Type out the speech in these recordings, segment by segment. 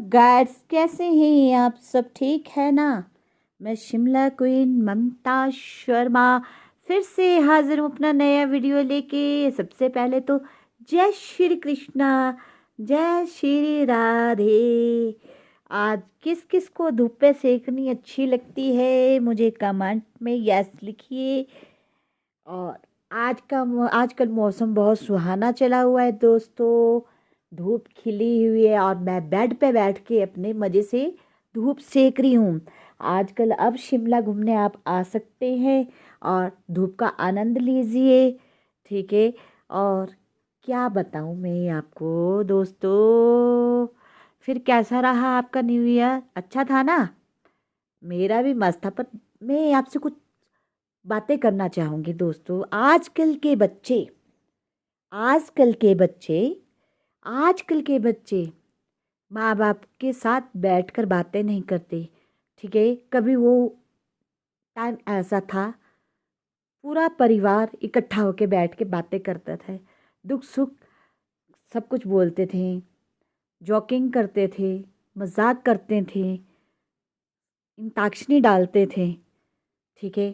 Guys, कैसे हैं आप सब? ठीक है ना? मैं शिमला क्वीन ममता शर्मा फिर से हाजिर हूँ अपना नया वीडियो लेके। सबसे पहले तो जय श्री कृष्णा, जय श्री राधे। आज किस किस को धूप पे सेकनी अच्छी लगती है मुझे कमेंट में यस लिखिए। और आजकल मौसम बहुत सुहाना चला हुआ है दोस्तों। धूप खिली हुई है और मैं बेड पे बैठ के अपने मज़े से धूप सेक रही हूँ। आजकल अब शिमला घूमने आप आ सकते हैं और धूप का आनंद लीजिए। ठीक है। और क्या बताऊँ मैं आपको दोस्तों, फिर कैसा रहा आपका न्यू ईयर? अच्छा था ना? मेरा भी मस्त था। पर मैं आपसे कुछ बातें करना चाहूँगी दोस्तों। आजकल के बच्चे आजकल के बच्चे माँ बाप के साथ बैठकर बातें नहीं करते। ठीक है। कभी वो टाइम ऐसा था, पूरा परिवार इकट्ठा होकर बैठ के बातें करता था, दुख सुख सब कुछ बोलते थे, जॉकिंग करते थे, मजाक करते थे, अंताक्षरी डालते थे। ठीक है।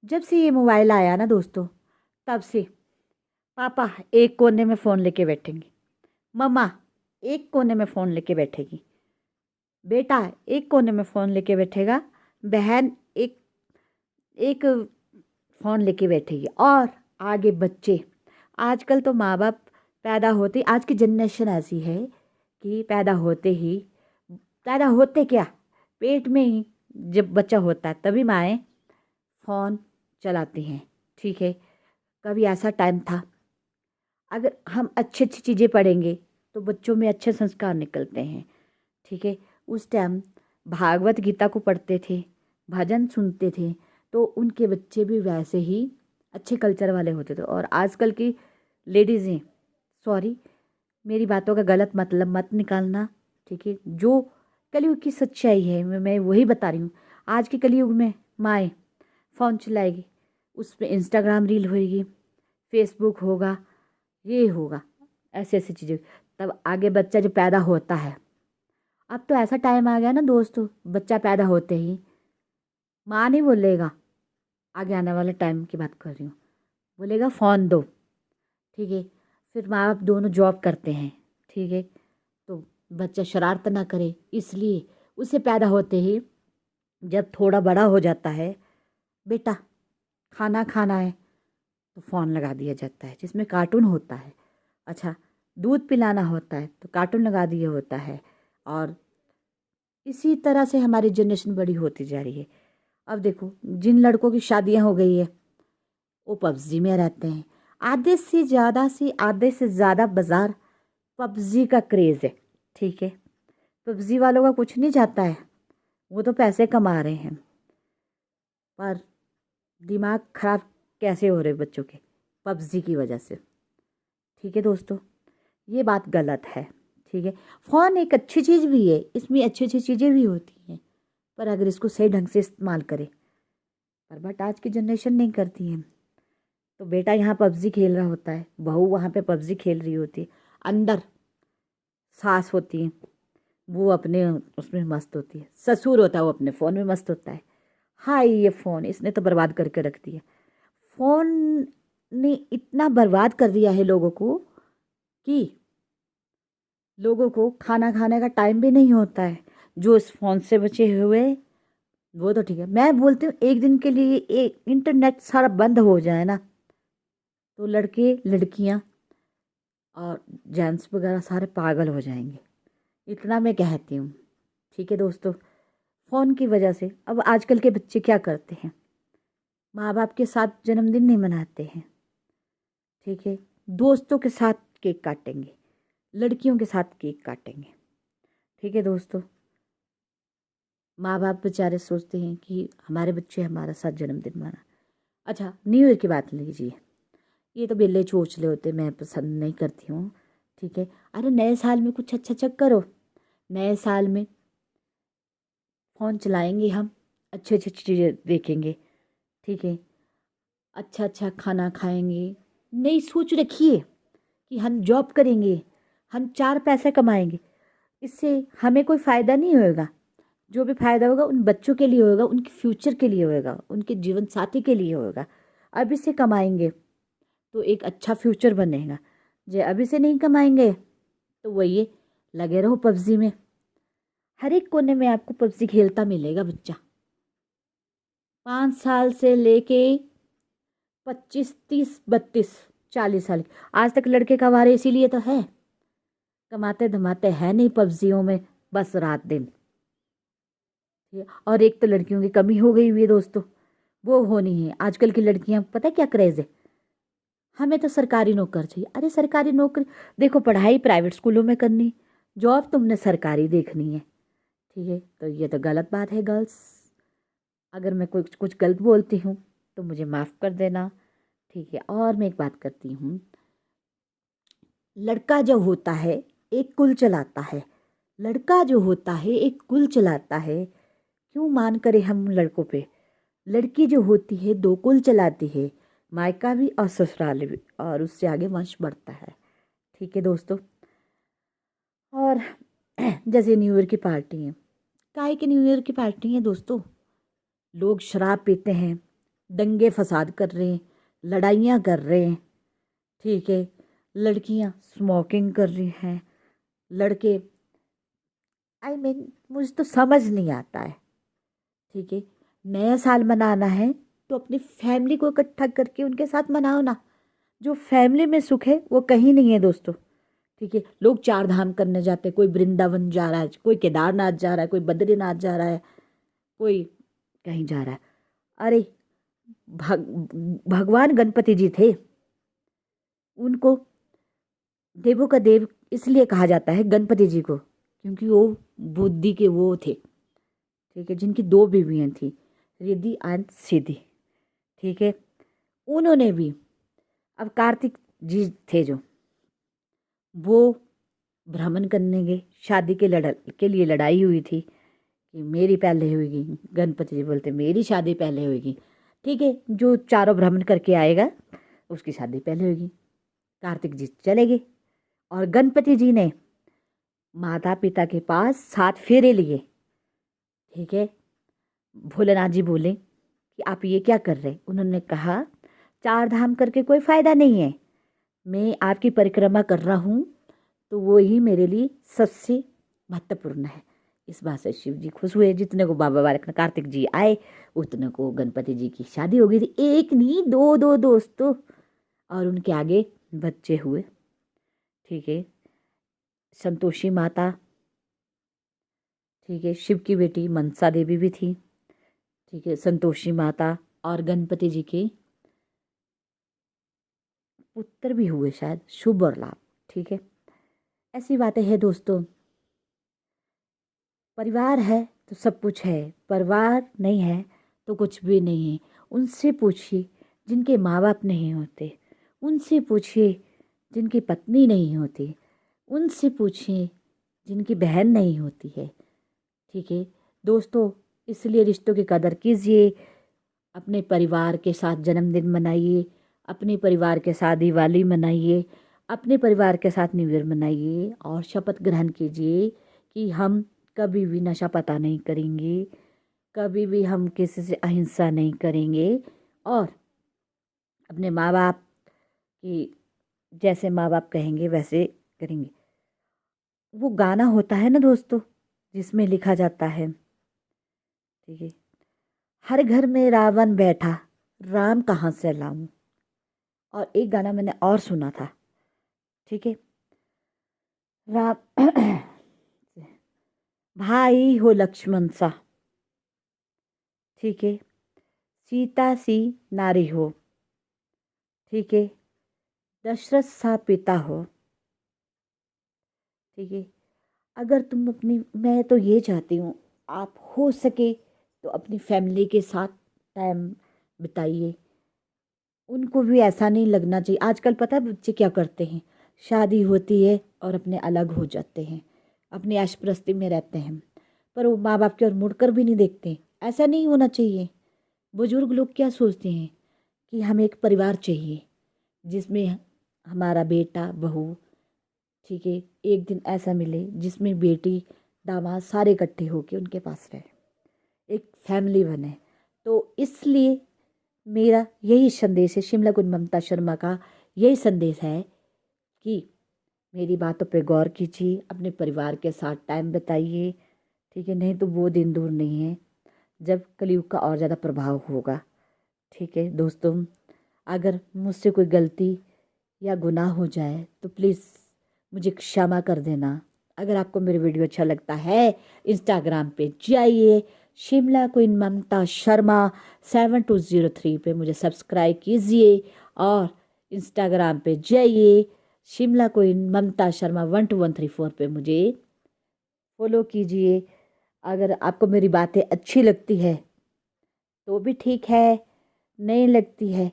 जब से ये मोबाइल आया ना दोस्तों, तब से पापा एक कोने में फ़ोन लेके बैठेंगे, मम्मा एक कोने में फ़ोन लेके बैठेगी, बेटा एक कोने में फ़ोन लेके बैठेगा, बहन एक एक फ़ोन लेके बैठेगी और आगे बच्चे। आजकल तो माँ बाप पैदा होते, आज की जनरेशन ऐसी है कि पैदा होते क्या, पेट में ही जब बच्चा होता है तभी माएँ फ़ोन चलाती हैं। ठीक है। कभी ऐसा टाइम था, अगर हम अच्छी अच्छी चीज़ें पढ़ेंगे तो बच्चों में अच्छे संस्कार निकलते हैं। ठीक है। उस टाइम भागवत गीता को पढ़ते थे, भजन सुनते थे, तो उनके बच्चे भी वैसे ही अच्छे कल्चर वाले होते थे। और आजकल की लेडीज़ें, सॉरी मेरी बातों का गलत मतलब मत निकालना। ठीक है। जो कलयुग की सच्चाई है मैं वही बता रही हूँ। आज के कलयुग में माएँ फ़ोन चलाएगी, उस पर इंस्टाग्राम रील होएगी, फेसबुक होगा, ये होगा, ऐसी ऐसी चीज़ें। तब आगे बच्चा जो पैदा होता है, अब तो ऐसा टाइम आ गया ना दोस्तों, बच्चा पैदा होते ही माँ नहीं बोलेगा, आगे आने वाले टाइम की बात कर रही हूँ, बोलेगा फ़ोन दो। ठीक है। फिर माँ बाप दोनों जॉब करते हैं। ठीक है। तो बच्चा शरारत ना करे, इसलिए उसे पैदा होते ही जब थोड़ा बड़ा हो जाता है, बेटा खाना खाना है, तो फ़ोन लगा दिया जाता है जिसमें कार्टून होता है। अच्छा, दूध पिलाना होता है तो कार्टून लगा दिया होता है। और इसी तरह से हमारी जनरेशन बड़ी होती जा रही है। अब देखो, जिन लड़कों की शादियां हो गई है वो पबजी में रहते हैं। आधे से ज़्यादा बाजार पबजी का क्रेज़ है। ठीक है। पबजी वालों का कुछ नहीं जाता है, वो तो पैसे कमा रहे हैं, पर दिमाग खराब कैसे हो रहे बच्चों के पबजी की वजह से। ठीक है दोस्तों, ये बात गलत है। ठीक है। फ़ोन एक अच्छी चीज़ भी है, इसमें अच्छी अच्छी चीज़ें भी होती हैं, पर अगर इसको सही ढंग से इस्तेमाल करें। पर बट आज की जनरेशन नहीं करती है। तो बेटा यहाँ पबजी खेल रहा होता है, बहू वहाँ पे पबजी खेल रही होती है, अंदर सास होती है, वो अपने उसमें मस्त होती है, ससुर होता है वो अपने फ़ोन में मस्त होता है। हाय, ये फ़ोन इसने तो बर्बाद करके रख दिया। फ़ोन ने इतना बर्बाद कर दिया है लोगों को कि लोगों को खाना खाने का टाइम भी नहीं होता है। जो इस फ़ोन से बचे हुए वो तो ठीक है, मैं बोलती हूँ एक दिन के लिए एक इंटरनेट सारा बंद हो जाए ना, तो लड़के लड़कियाँ और जेंट्स वगैरह सारे पागल हो जाएंगे, इतना मैं कहती हूँ। ठीक है दोस्तों, फ़ोन की वजह से अब आजकल के बच्चे क्या करते हैं, माँ बाप के साथ जन्मदिन नहीं मनाते हैं। ठीक है। दोस्तों के साथ केक काटेंगे, लड़कियों के साथ केक काटेंगे। ठीक है दोस्तों, माँ बाप बेचारे सोचते हैं कि हमारे बच्चे हमारे साथ जन्मदिन मना। अच्छा, न्यू ईयर की बात लीजिए, ये तो बेले चोचले होते, मैं पसंद नहीं करती हूँ। ठीक है। अरे नए साल में कुछ अच्छा अच्छा करो। नए साल में फ़ोन चलाएंगे हम, अच्छी अच्छी चीज़ें देखेंगे। ठीक है। अच्छा अच्छा खाना खाएंगे, नई सोच रखिए कि हम जॉब करेंगे, हम चार पैसे कमाएंगे, इससे हमें कोई फ़ायदा नहीं होगा। जो भी फ़ायदा होगा उन बच्चों के लिए होगा, उनके फ्यूचर के लिए होगा, उनके जीवन साथी के लिए होगा। अभी से कमाएंगे तो एक अच्छा फ्यूचर बनेगा। जो अभी से नहीं कमाएंगे तो वही लगे रहो पबजी में। हर एक कोने में आपको पबजी खेलता मिलेगा बच्चा, 5 साल से लेके 25, 30, 32, 40 साल। आज तक लड़के कमा रहे इसीलिए तो है, कमाते धमाते हैं नहीं पबजियों में बस रात दिन। और एक तो लड़कियों की कमी हो गई हुई है दोस्तों, वो होनी है। आजकल की लड़कियां पता है क्या क्रेज है, हमें तो सरकारी नौकर चाहिए। अरे सरकारी नौकरी देखो, पढ़ाई प्राइवेट स्कूलों में करनी, जॉब तुमने सरकारी देखनी है। ठीक है, तो ये तो गलत बात है गर्ल्स। अगर मैं कुछ कुछ गलत बोलती हूँ तो मुझे माफ़ कर देना। ठीक है, और मैं एक बात करती हूँ, लड़का जो होता है एक कुल चलाता है। लड़का जो होता है एक कुल चलाता है। क्यों मान करे हम लड़कों पे। लड़की जो होती है 2 कुल चलाती है, मायका भी और ससुराल भी, और उससे आगे वंश बढ़ता है। ठीक है दोस्तों। और जैसे न्यू ईयर की पार्टी है, काहे की न्यू ईयर की पार्टी है दोस्तों, लोग शराब पीते हैं, दंगे फसाद कर रहे हैं, लड़ाइयाँ कर रहे हैं। ठीक है, लड़कियाँ स्मोकिंग कर रही हैं, लड़के मुझे तो समझ नहीं आता है। ठीक है, नया साल मनाना है तो अपनी फैमिली को इकट्ठा करके उनके साथ मनाओ ना। जो फैमिली में सुख है वो कहीं नहीं है दोस्तों। ठीक है, लोग 4 धाम करने जाते हैं, कोई वृंदावन जा रहा है, कोई केदारनाथ जा रहा है, कोई बद्रीनाथ जा रहा है, कोई कहीं जा रहा है। अरे भगवान गणपति जी थे, उनको देवों का देव इसलिए कहा जाता है गणपति जी को, क्योंकि वो बुद्धि के वो थे। ठीक है, जिनकी 2 बीवियाँ थी, रिद्धि एंड सिद्धि। ठीक है, उन्होंने भी, अब कार्तिक जी थे जो, वो भ्रमण करने गए, शादी के लिए लड़ाई हुई थी कि मेरी पहले होगी, गणपति जी बोलते मेरी शादी पहले होगी। ठीक है, जो चारों भ्रमण करके आएगा उसकी शादी पहले होगी। कार्तिक जी चले गए और गणपति जी ने माता पिता के पास 7 फेरे लिए। ठीक है, भोलेनाथ जी बोले कि आप ये क्या कर रहे। उन्होंने कहा 4 धाम करके कोई फ़ायदा नहीं है, मैं आपकी परिक्रमा कर रहा हूँ तो वो ही मेरे लिए सबसे महत्वपूर्ण है। इस बात से शिव जी खुश हुए। जितने को बाबा बालक कार्तिक जी आए उतने को गणपति जी की शादी हो गई थी। एक नहीं, 2 दोस्तों, और उनके आगे बच्चे हुए। ठीक है, संतोषी माता, ठीक है, शिव की बेटी मनसा देवी भी थी। ठीक है, संतोषी माता और गणपति जी के पुत्र भी हुए शायद, शुभ और लाभ। ठीक है, ऐसी बातें हैं दोस्तों। परिवार है तो सब कुछ है, परिवार नहीं है तो कुछ भी नहीं है। उनसे पूछिए जिनके माँ बाप नहीं होते, उनसे पूछिए जिनकी पत्नी नहीं होती, उनसे पूछिए जिनकी बहन नहीं होती है। ठीक है दोस्तों, इसलिए रिश्तों की कदर कीजिए। अपने परिवार के साथ जन्मदिन मनाइए, अपने परिवार के साथ दिवाली मनाइए, अपने परिवार के साथ न्यू ईयर मनाइए, और शपथ ग्रहण कीजिए कि हम कभी भी नशा पता नहीं करेंगे, कभी भी हम किसी से अहिंसा नहीं करेंगे, और अपने माँ बाप की जैसे माँ बाप कहेंगे वैसे करेंगे। वो गाना होता है ना दोस्तों, जिसमें लिखा जाता है, ठीक है, हर घर में रावण बैठा, राम कहाँ से लाऊं। और एक गाना मैंने और सुना था, ठीक है, राम भाई हो लक्ष्मण सा, ठीक है, सीता सी नारी हो, ठीक है, दशरथ सा पिता हो। ठीक है, अगर तुम अपनी, मैं तो ये चाहती हूँ आप हो सके तो अपनी फैमिली के साथ टाइम बिताइए। उनको भी ऐसा नहीं लगना चाहिए। आजकल पता है बच्चे क्या करते हैं, शादी होती है और अपने अलग हो जाते हैं, अपनी ऐशप्रस्ती में रहते हैं, पर वो माँ बाप की ओर मुड़कर भी नहीं देखते। ऐसा नहीं होना चाहिए। बुजुर्ग लोग क्या सोचते हैं कि हमें एक परिवार चाहिए जिसमें हमारा बेटा बहू, ठीक है, एक दिन ऐसा मिले जिसमें बेटी दामाद सारे इकट्ठे होके उनके पास रहे, एक फैमिली बने। तो इसलिए मेरा यही संदेश है, शिमला कुंज ममता शर्मा का यही संदेश है कि मेरी बातों पे गौर कीजिए, अपने परिवार के साथ टाइम बिताइए, ठीक है। नहीं तो वो दिन दूर नहीं है जब कलयुग का और ज़्यादा प्रभाव होगा, ठीक है। दोस्तों, अगर मुझसे कोई गलती या गुनाह हो जाए तो प्लीज़ मुझे क्षमा कर देना। अगर आपको मेरी वीडियो अच्छा लगता है, इंस्टाग्राम पे जाइए, शिमला क्वीन ममता शर्मा 7203 पे मुझे सब्सक्राइब कीजिए, और इंस्टाग्राम पे जाइए, शिमला क्वीन ममता शर्मा 12134 पे मुझे फॉलो कीजिए। अगर आपको मेरी बातें अच्छी लगती है तो भी ठीक है, नहीं लगती है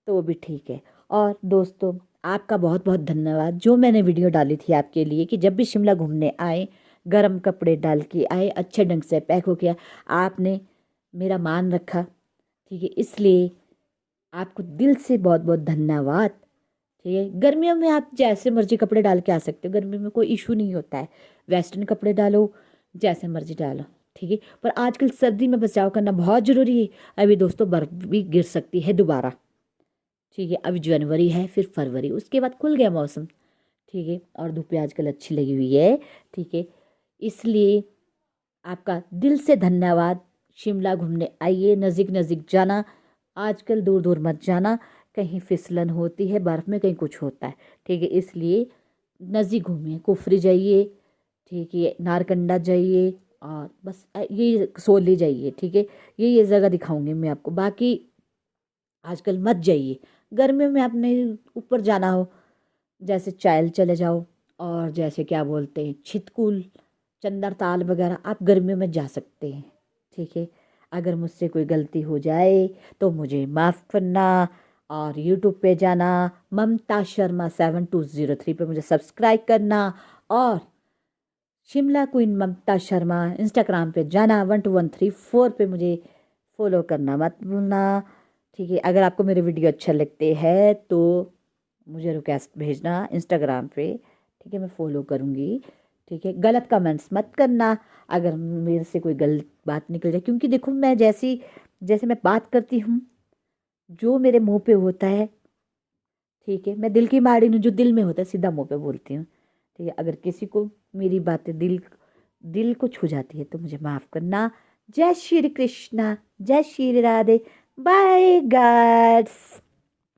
तो भी ठीक है। और दोस्तों, आपका बहुत बहुत धन्यवाद, जो मैंने वीडियो डाली थी आपके लिए कि जब भी शिमला घूमने आए गर्म कपड़े डाल के आए, अच्छे ढंग से पैक हो गया, आपने मेरा मान रखा, ठीक है। इसलिए आपको दिल से बहुत बहुत धन्यवाद, ठीक है। गर्मियों में आप जैसे मर्जी कपड़े डाल के आ सकते हो, गर्मी में कोई इशू नहीं होता है, वेस्टर्न कपड़े डालो, जैसे मर्जी डालो, ठीक है। पर आजकल सर्दी में बचाव करना बहुत ज़रूरी है। अभी दोस्तों बर्फ़ भी गिर सकती है दोबारा, ठीक है। अभी जनवरी है, फिर फरवरी, उसके बाद खुल गया मौसम, ठीक है। और धूप आजकल अच्छी लगी हुई है, ठीक है। इसलिए आपका दिल से धन्यवाद। शिमला घूमने आइए, नज़दीक नज़दीक जाना, आजकल दूर दूर मत जाना, कहीं फिसलन होती है बर्फ़ में, कहीं कुछ होता है, ठीक है। इसलिए नज़दीक घूमिए, कुफरी जाइए, ठीक है, नारकंडा जाइए, और बस ये सोले जाइए, ठीक है। ये जगह दिखाऊंगी मैं आपको, बाकी आजकल मत जाइए। गर्मियों में आपने ऊपर जाना हो, जैसे चायल चले जाओ, और जैसे क्या बोलते हैं छितकुल, चंदर ताल वगैरह, आप गर्मियों में जा सकते हैं, ठीक है। अगर मुझसे कोई गलती हो जाए तो मुझे माफ़ करना, और यूट्यूब पे जाना, ममता शर्मा 7203 पे मुझे सब्सक्राइब करना, और शिमला क्वीन ममता शर्मा इंस्टाग्राम पे जाना 12134 पे मुझे फॉलो करना मत भूलना, ठीक है। अगर आपको मेरे वीडियो अच्छे लगते हैं तो मुझे रिक्वेस्ट भेजना इंस्टाग्राम पे, ठीक है, मैं फॉलो करूँगी, ठीक है। गलत कमेंट्स मत करना अगर मेरे से कोई गलत बात निकल जाए, क्योंकि देखो मैं जैसी जैसे मैं बात करती हूँ, जो मेरे मुंह पे होता है, ठीक है, मैं दिल की माड़ी हूँ, जो दिल में होता है सीधा मुंह पे बोलती हूँ, ठीक है। अगर किसी को मेरी बातें दिल दिल को छू जाती है तो मुझे माफ़ करना। जय श्री कृष्णा, जय श्री राधे, बाय गाड्स।